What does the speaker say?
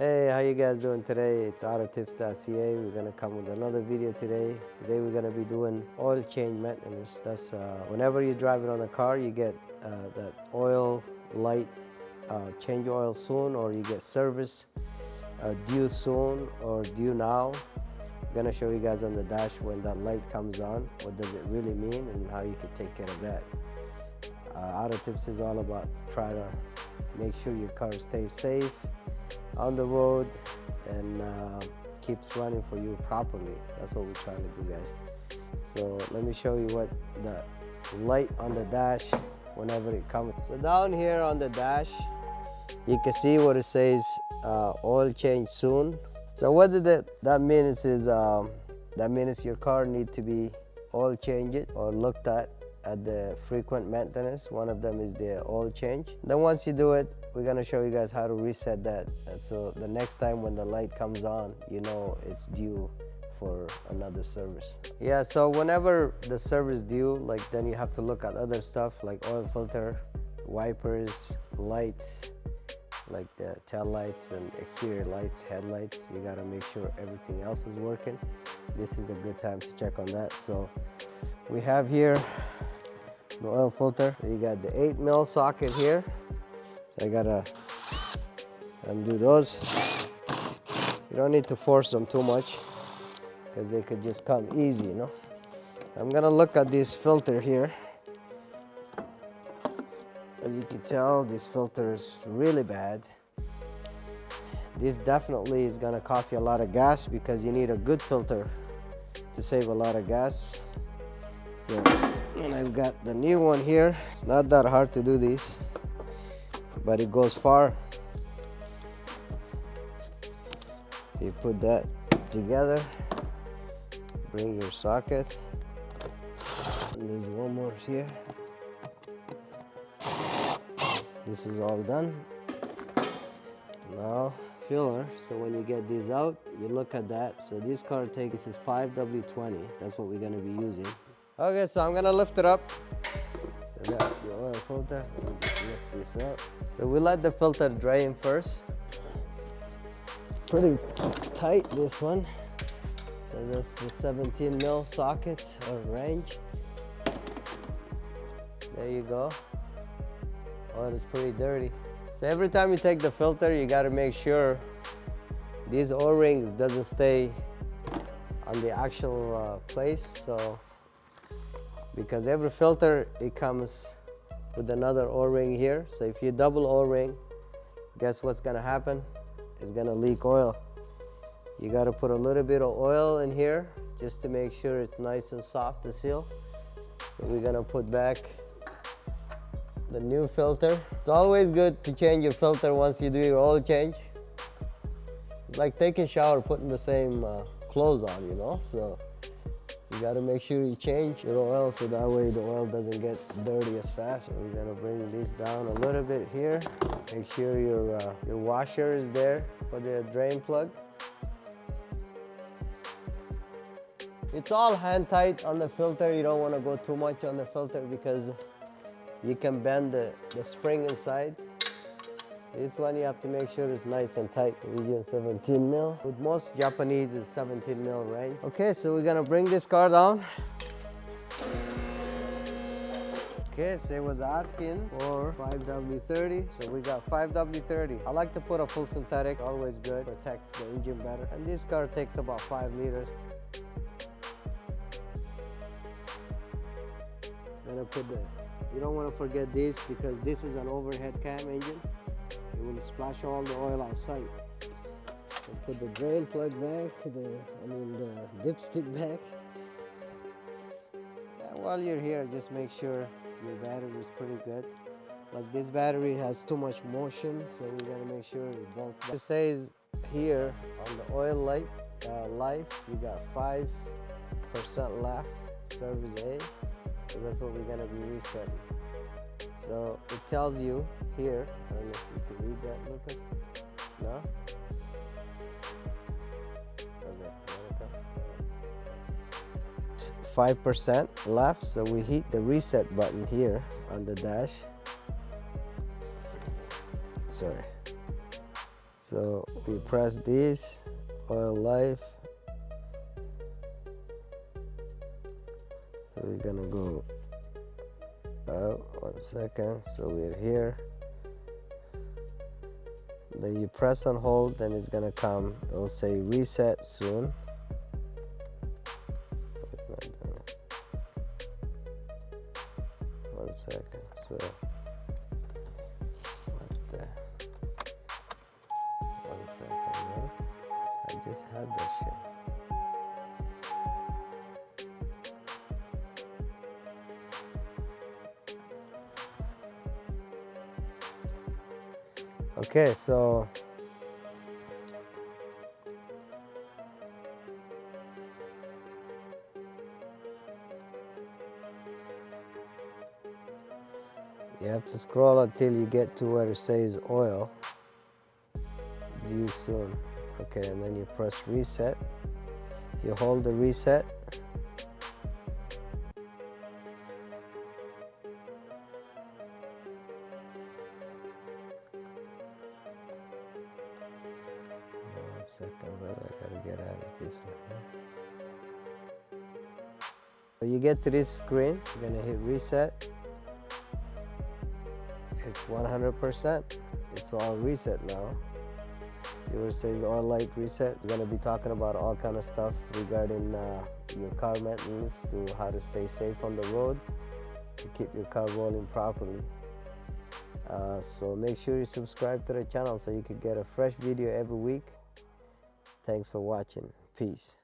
Hey, how you guys doing today? It's autotips.ca. We're gonna come with another video today. Today we're gonna be doing oil change maintenance. That's whenever you drive it on the car, you get that oil light, change oil soon, or you get service due soon or due now. I'm gonna show you guys on the dash when that light comes on, what does it really mean and how you can take care of that. Autotips is all about trying to make sure your car stays safe on the road and keeps running for you properly. That's what we're trying to do, guys. So let me show you what the light on the dash whenever it comes. So down here on the dash, you can see what it says, oil change soon. So what did that means is that means your car needs to be oil changed or looked at the frequent maintenance. One of them is the oil change. Then once you do it, we're gonna show you guys how to reset that. And so the next time when the light comes on, you know it's due for another service. Yeah, so whenever the service due, like then you have to look at other stuff like oil filter, wipers, lights, like the tail lights and exterior lights, headlights. You gotta make sure everything else is working. This is a good time to check on that. So we have here the oil filter. You got the 8mm socket here. I gotta undo those. You don't need to force them too much because they could just come easy, you know. I'm gonna look at this filter here. As you can tell, this filter is really bad. This definitely is gonna cost you a lot of gas because you need a good filter to save a lot of gas. So, and I've got the new one here. It's not that hard to do this, but it goes far. You put that together, bring your socket, and there's one more here. This is all done. Now filler, so when you get these out, you look at that. So this car this is 5W20, that's what we're gonna be using. Okay, so I'm gonna lift it up. So that's the oil filter. Let me just lift this up. So we let the filter drain first. It's pretty tight, this one. So that's the 17mm socket or range. There you go. Oh, it's pretty dirty. So every time you take the filter, you gotta make sure these O-rings doesn't stay on the actual place. So because every filter, it comes with another O-ring here. So if you double O-ring, guess what's gonna happen? It's gonna leak oil. You gotta put a little bit of oil in here just to make sure it's nice and soft to seal. So we're gonna put back the new filter. It's always good to change your filter once you do your oil change. It's like taking a shower, putting the same clothes on, you know? So you gotta make sure you change your oil so that way the oil doesn't get dirty as fast. So we're gonna bring this down a little bit here. Make sure your washer is there for the drain plug. It's all hand tight on the filter. You don't wanna go too much on the filter because you can bend the spring inside. This one you have to make sure it's nice and tight. Region 17mm. With most Japanese, it's 17mm range. Okay, so we're gonna bring this car down. Okay, so it was asking for 5W30. So we got 5W30. I like to put a full synthetic, always good, protects the engine better. And this car takes about 5 liters. Gonna put you don't want to forget this because this is an overhead cam engine. It will splash all the oil outside. So put the drain plug back, the dipstick back. Yeah, while you're here, just make sure your battery is pretty good. Like this battery has too much motion, so we gotta make sure it volts. It says here on the oil light life, you got 5% left, service A. So that's what we're gonna be resetting. So it tells you here, I don't know if you can read that, Lucas? No? Okay, 5% left, so we hit the reset button here on the dash. Sorry. So we press this, oil life. So we're gonna go up, 1 second. So we're here. Then you press and hold, then it's gonna come, it'll say reset soon. It's not doing it. 1 second. So what the 1 second, man. I just had that shit. Okay, so you have to scroll until you get to where it says oil. Due soon. Okay, and then you press reset. You hold the reset. One second, brother. I gotta get out of this one. So you get to this screen, you're gonna hit reset. It's 100%. It's all reset now. See where it says oil light reset? We're gonna be talking about all kind of stuff regarding your car maintenance, to how to stay safe on the road, to keep your car rolling properly. So make sure you subscribe to the channel so you can get a fresh video every week. Thanks for watching. Peace.